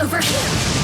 Over here!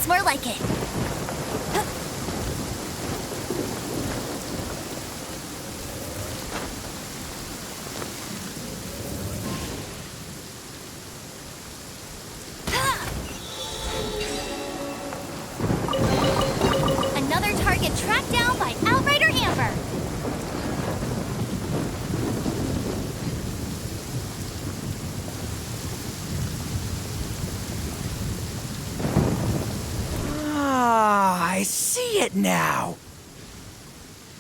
More like it. Another target tracked down by Outrider Amber. I see it now.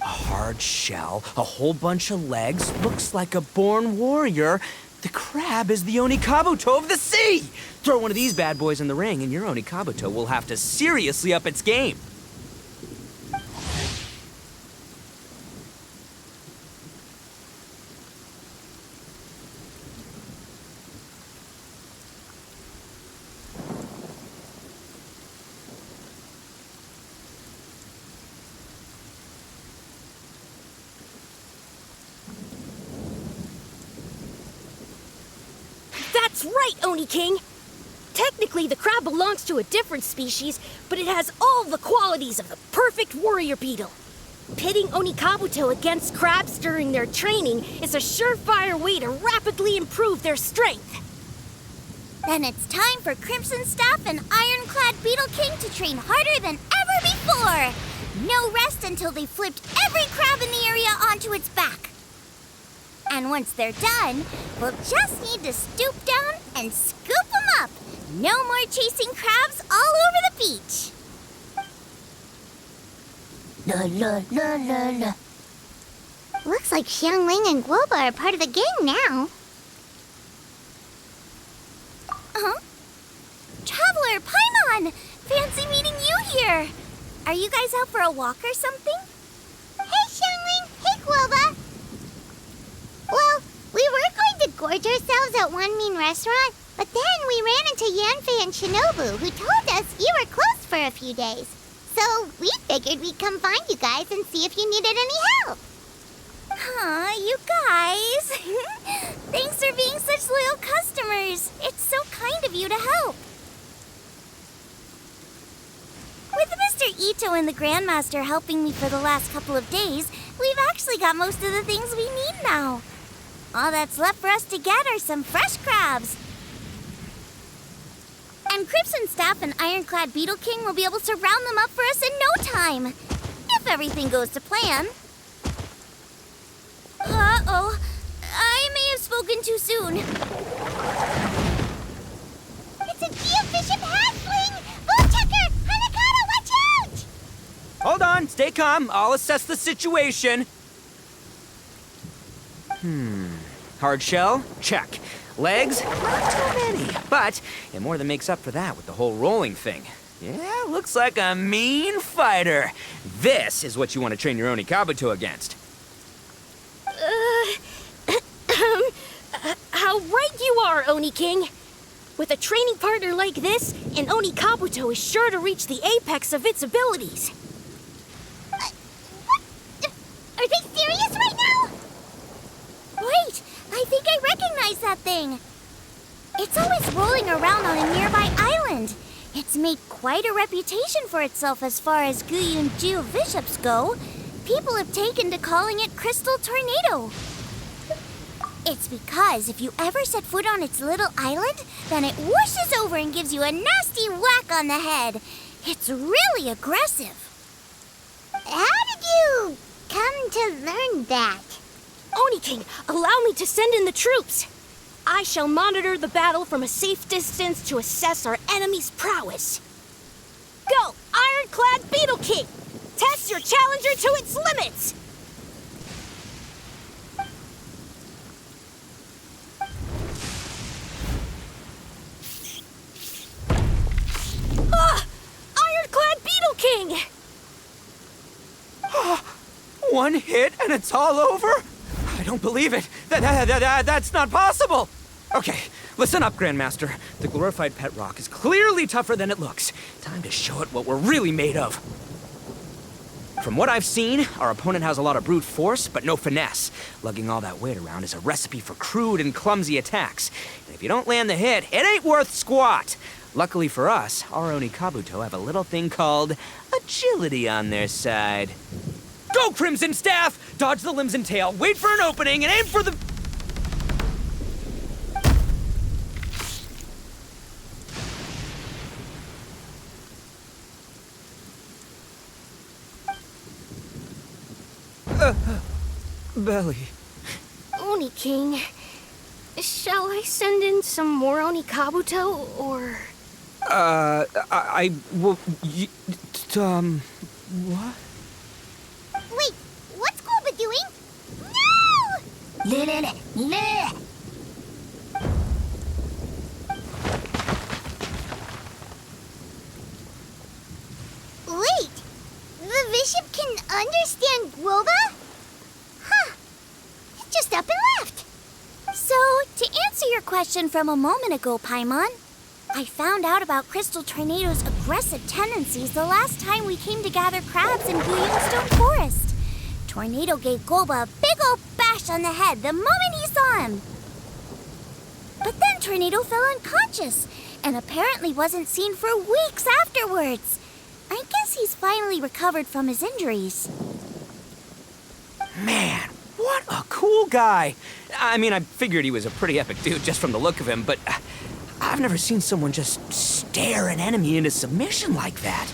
A hard shell, a whole bunch of legs, looks like a born warrior. The crab is the Oni-König of the sea! Throw one of these bad boys in the ring and your Oni-König will have to seriously up its game. That's right, Oni-King! Technically, the crab belongs to a different species, but it has all the qualities of the perfect warrior beetle. Pitting Oni-Kabuto against crabs during their training is a surefire way to rapidly improve their strength. Then it's time for Crimson Staff and Ironclad Beetle King to train harder than ever before! No rest until they've flipped every crab in the area onto its back. And once they're done, we'll just need to stoop down and scoop them up. No more chasing crabs all over the beach. La la la la la. Looks like Xiangling and Guoba are part of the gang now. Traveler, Paimon! Fancy meeting you here! Are you guys out for a walk or something? Hey, Xiangling! Hey, Guoba! Well, we were going to gorge ourselves at one mean restaurant, but then we ran into Yanfei and Shinobu, who told us you were closed for a few days. So we figured we'd come find you guys and see if you needed any help. Aw, you guys. Thanks for being such loyal customers. It's so kind of you to help. With Mr. Ito and the Grandmaster helping me for the last couple of days, we've actually got most of the things we need now. All that's left for us to get are some fresh crabs. And Crimson Staff and Ironclad Beetle King will be able to round them up for us in no time. If everything goes to plan. Uh-oh. I may have spoken too soon. It's a geofishing hatchling! Bullchecker! Hanakata, watch out! Hold on, stay calm. I'll assess the situation. Hard shell? Check. Legs? Not too many, but it more than makes up for that with the whole rolling thing. Yeah, looks like a mean fighter. This is what you want to train your Oni-Kabuto against. How right you are, Oni King. With a training partner like this, an Oni-Kabuto is sure to reach the apex of its abilities. What? Are they serious right now? Wait, I think I recognize that thing. It's always rolling around on a nearby island. It's made quite a reputation for itself as far as Guyun geoviships go. People have taken to calling it Crystal Tornado. It's because if you ever set foot on its little island, then it whooshes over and gives you a nasty whack on the head. It's really aggressive. How did you come to learn that? Oni King, allow me to send in the troops. I shall monitor the battle from a safe distance to assess our enemy's prowess. Go, Ironclad Beetle King! Test your challenger to its limits! Ah! Ironclad Beetle King! One hit and it's all over? I don't believe it. That's not possible. Okay, listen up, Grandmaster. The glorified pet rock is clearly tougher than it looks. Time to show it what we're really made of. From what I've seen, our opponent has a lot of brute force, but no finesse. Lugging all that weight around is a recipe for crude and clumsy attacks. And if you don't land the hit, it ain't worth squat. Luckily for us, our Oni-Kabuto have a little thing called agility on their side. Go, Crimson Staff! Dodge the limbs and tail, wait for an opening, and aim for the... belly. Oni King, shall I send in some more Oni-Kabuto, or... What? Wait, what's Guoba doing? No! Wait, the bishop can understand Guoba? Huh, it just up and left. So, to answer your question from a moment ago, Paimon, I found out about Crystal Tornado's aggressive tendencies the last time we came to gather crabs in Guyunstone Forest. Tornado gave Guoba a big old bash on the head the moment he saw him. But then Tornado fell unconscious and apparently wasn't seen for weeks afterwards. I guess he's finally recovered from his injuries. Man, what a cool guy. I mean, I figured he was a pretty epic dude just from the look of him, but I've never seen someone just stare an enemy into submission like that.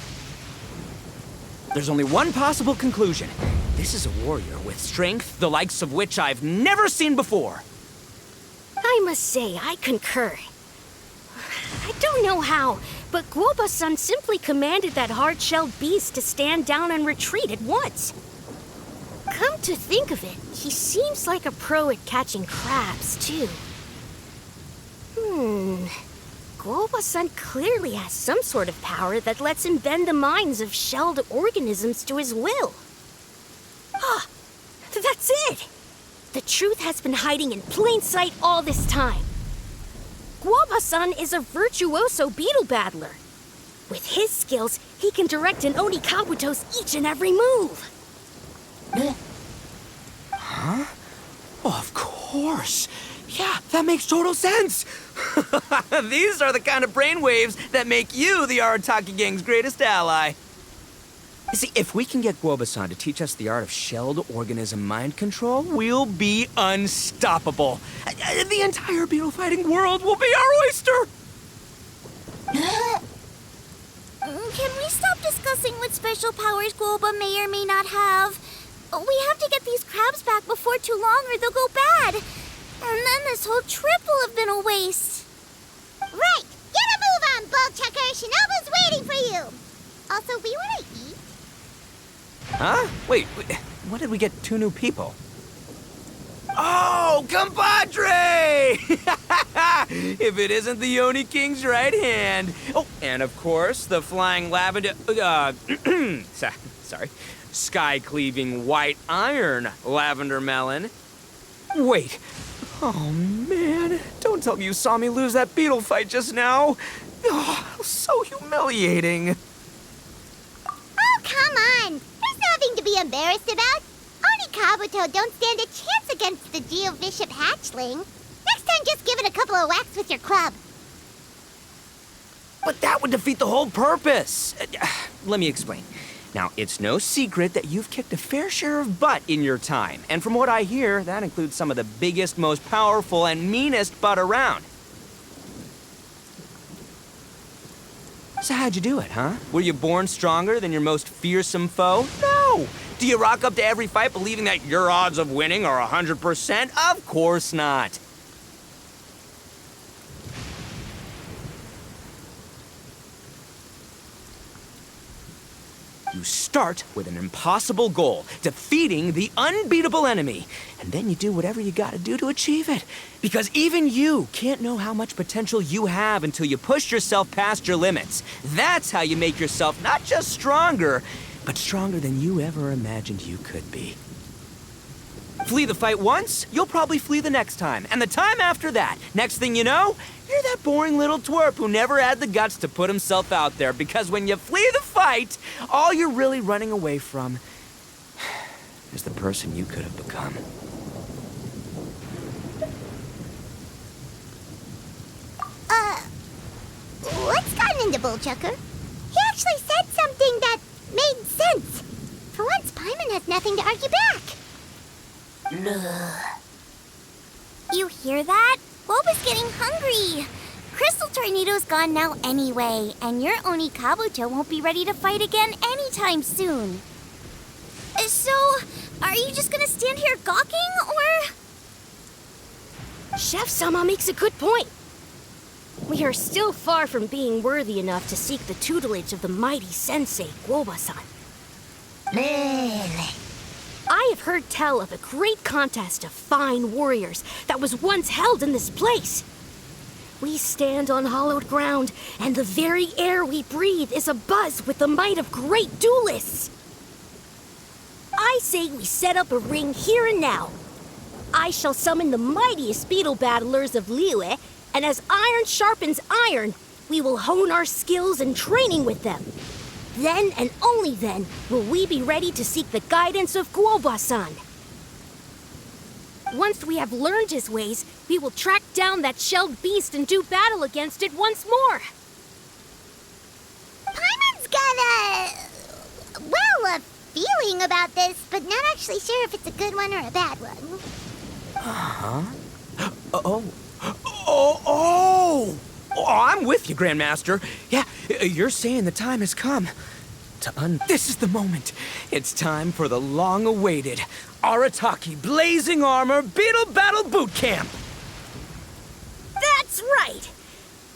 There's only one possible conclusion. This is a warrior with strength, the likes of which I've never seen before. I must say, I concur. I don't know how, but Guoba-san simply commanded that hard-shelled beast to stand down and retreat at once. Come to think of it, he seems like a pro at catching crabs, too. Guoba-san clearly has some sort of power that lets him bend the minds of shelled organisms to his will. Ah, that's it! The truth has been hiding in plain sight all this time. Guoba-san is a virtuoso beetle battler. With his skills, he can direct an Oni-Kabuto's each and every move. Huh? Oh, of course. Yeah, that makes total sense. These are the kind of brainwaves that make you the Arataki Gang's greatest ally. You see, if we can get Guoba-san to teach us the art of shelled organism mind control, we'll be unstoppable. The entire beetle fighting world will be our oyster. Can we stop discussing what special powers Guoba may or may not have? We have to get these crabs back before too long or they'll go bad. And then this whole trip will have been a waste. Right! Get a move on, Bullchucker! Shinobu's waiting for you! Also, we want to eat? Huh? Wait, when did we get 2 new people? Oh, compadre! If it isn't the Oni King's right hand. Oh, and of course, the flying lavender, sorry, sky-cleaving white iron lavender melon. Wait. Oh, man. Don't tell me you saw me lose that beetle fight just now. Oh, so humiliating. Oh, come on! There's nothing to be embarrassed about. Oni-Kabuto don't stand a chance against the Geovishap hatchling. Next time, just give it a couple of whacks with your club. But that would defeat the whole purpose. Let me explain. Now, it's no secret that you've kicked a fair share of butt in your time. And from what I hear, that includes some of the biggest, most powerful, and meanest butt around. So how'd you do it, huh? Were you born stronger than your most fearsome foe? No! Do you rock up to every fight believing that your odds of winning are 100%? Of course not. You start with an impossible goal, defeating the unbeatable enemy. And then you do whatever you gotta do to achieve it. Because even you can't know how much potential you have until you push yourself past your limits. That's how you make yourself not just stronger, but stronger than you ever imagined you could be. Flee the fight once, you'll probably flee the next time. And the time after that, next thing you know, you're that boring little twerp who never had the guts to put himself out there. Because when you flee the fight, all you're really running away from is the person you could have become. What's gotten into Bullchucker? He actually said something that made sense. For once, Paimon has nothing to argue back. You hear that? Guoba's getting hungry. Crystal Tornado's gone now anyway, and your Oni-Kabuto won't be ready to fight again anytime soon. So, are you just gonna stand here gawking, or...? Chef Sama makes a good point. We are still far from being worthy enough to seek the tutelage of the mighty sensei, Guoba-san. I have heard tell of a great contest of fine warriors that was once held in this place. We stand on hallowed ground, and the very air we breathe is abuzz with the might of great duelists. I say we set up a ring here and now. I shall summon the mightiest beetle battlers of Liyue, and as iron sharpens iron, we will hone our skills and training with them. Then and only then will we be ready to seek the guidance of Guoba-san. Once we have learned his ways, we will track down that shelled beast and do battle against it once more. Paimon's got a feeling about this, but not actually sure if it's a good one or a bad one. Oh, I'm with you, Grandmaster. Yeah, you're saying the time has come. This is the moment. It's time for the long-awaited Arataki Blazing Armor Beetle Battle Boot Camp. That's right.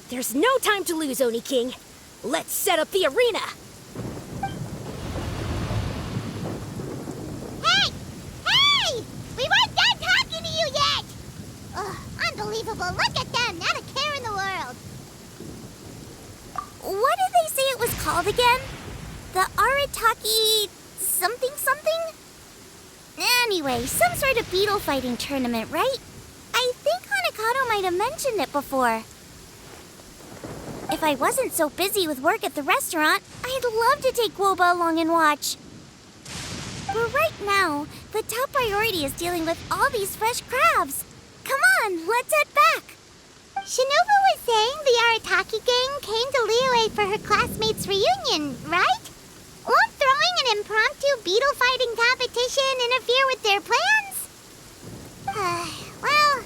There's no time to lose, Oni King. Let's set up the arena. Hey! We weren't done talking to you yet! Ugh, unbelievable. Look at them. Not a care in the world. was called again? The Arataki something something? Anyway, some sort of beetle fighting tournament, right? I think Hanakato might have mentioned it before. If I wasn't so busy with work at the restaurant, I'd love to take Woba along and watch. But right now, the top priority is dealing with all these fresh crabs. Come on, let's head back. Shinobu was saying the Arataki gang came to Liyue for her classmates' reunion, right? Won't throwing an impromptu beetle fighting competition interfere with their plans? Well,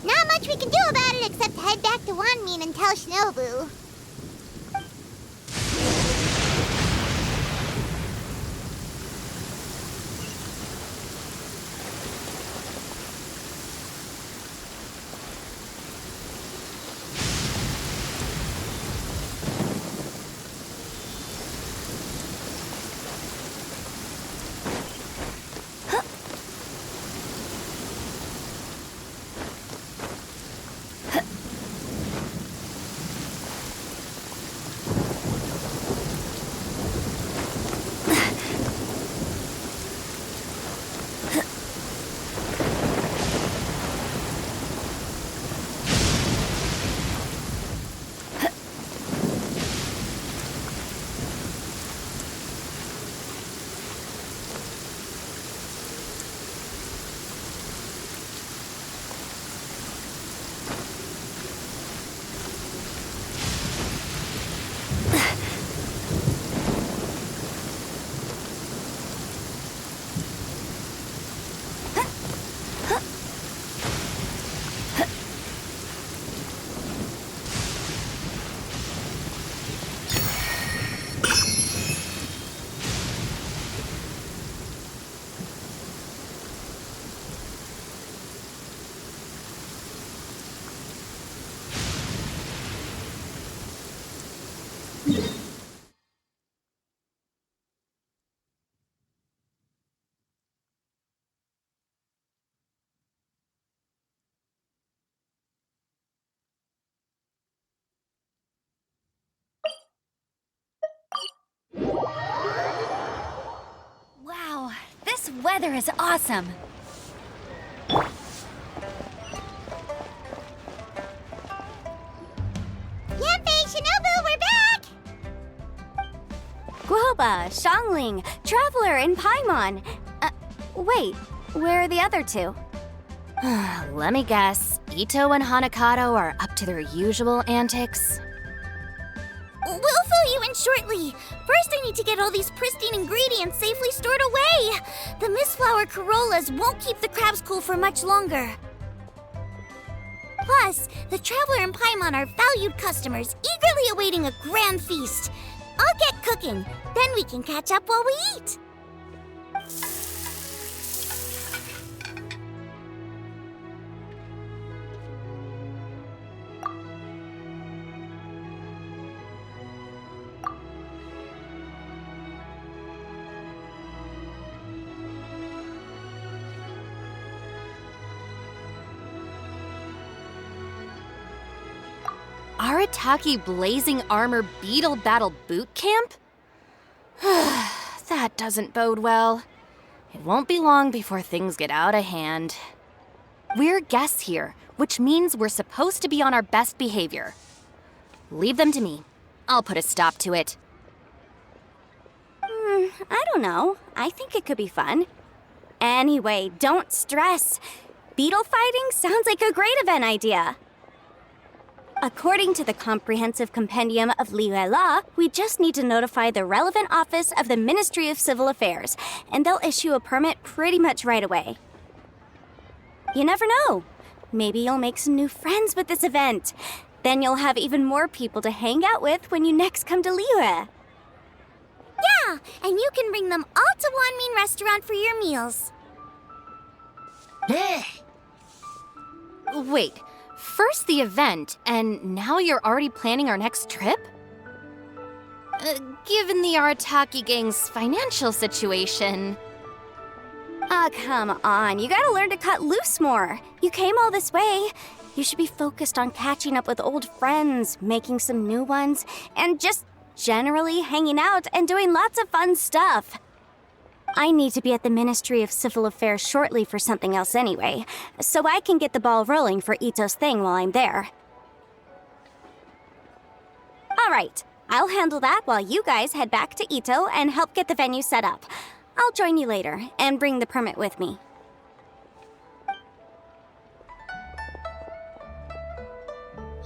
not much we can do about it except head back to Wanmin and tell Shinobu. Wow, this weather is awesome. Yanfei, Shinobu, we're back! Guoba, Xiangling, Traveler, and Paimon. Wait, where are the other two? Let me guess. Ito and Hanakato are up to their usual antics? We'll fill you in shortly. First, I need to get all these pristine ingredients safely stored away. The Mistflower Corollas won't keep the crabs cool for much longer. Plus, the Traveler and Paimon are valued customers, eagerly awaiting a grand feast. I'll get cooking, then we can catch up while we eat. Arataki Blazing Armor Beetle Battle Boot Camp? That doesn't bode well. It won't be long before things get out of hand. We're guests here, which means we're supposed to be on our best behavior. Leave them to me. I'll put a stop to it. I don't know. I think it could be fun. Anyway, don't stress. Beetle fighting sounds like a great event idea. According to the Comprehensive Compendium of Liyue Law, we just need to notify the relevant office of the Ministry of Civil Affairs, and they'll issue a permit pretty much right away. You never know. Maybe you'll make some new friends with this event. Then you'll have even more people to hang out with when you next come to Liyue. Yeah, and you can bring them all to Wanmin Restaurant for your meals. Wait. First the event, and now you're already planning our next trip? Given the Arataki gang's financial situation... come on. You gotta learn to cut loose more. You came all this way. You should be focused on catching up with old friends, making some new ones, and just Generally hanging out and doing lots of fun stuff. I need to be at the Ministry of Civil Affairs shortly for something else anyway, so I can get the ball rolling for Ito's thing while I'm there. All right, I'll handle that while you guys head back to Ito and help get the venue set up. I'll join you later and bring the permit with me.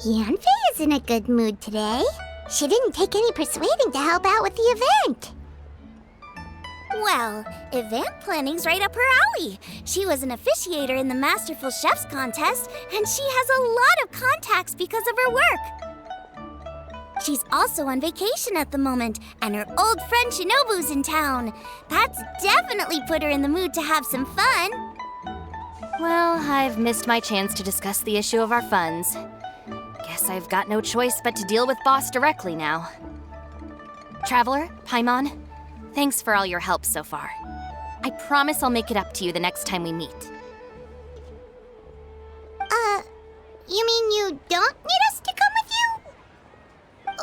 Yanfei is in a good mood today. She didn't take any persuading to help out with the event. Well, event planning's right up her alley. She was an officiator in the Masterful Chefs contest, and she has a lot of contacts because of her work. She's also on vacation at the moment, and her old friend Shinobu's in town. That's definitely put her in the mood to have some fun. Well, I've missed my chance to discuss the issue of our funds. Guess I've got no choice but to deal with Boss directly now. Traveler, Paimon, thanks for all your help so far. I promise I'll make it up to you the next time we meet. You mean you don't need us to come with you?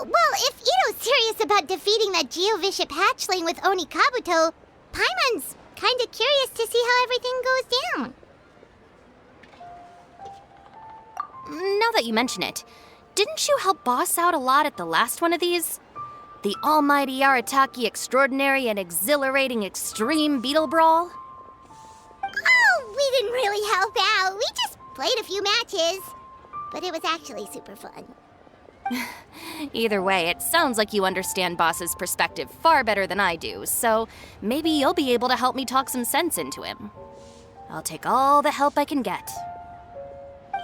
Well, if Ito's serious about defeating that Geovishap hatchling with Oni-Kabuto, Paimon's kinda curious to see how everything goes down. Now that you mention it, didn't you help Boss out a lot at the last one of these? The almighty Arataki extraordinary and exhilarating extreme beetle brawl? Oh, we didn't really help out. We just played a few matches. But it was actually super fun. Either way, it sounds like you understand Boss's perspective far better than I do, so maybe you'll be able to help me talk some sense into him. I'll take all the help I can get.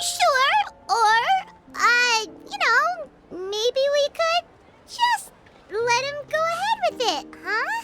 Sure, or, maybe we could just let him go ahead with it, huh?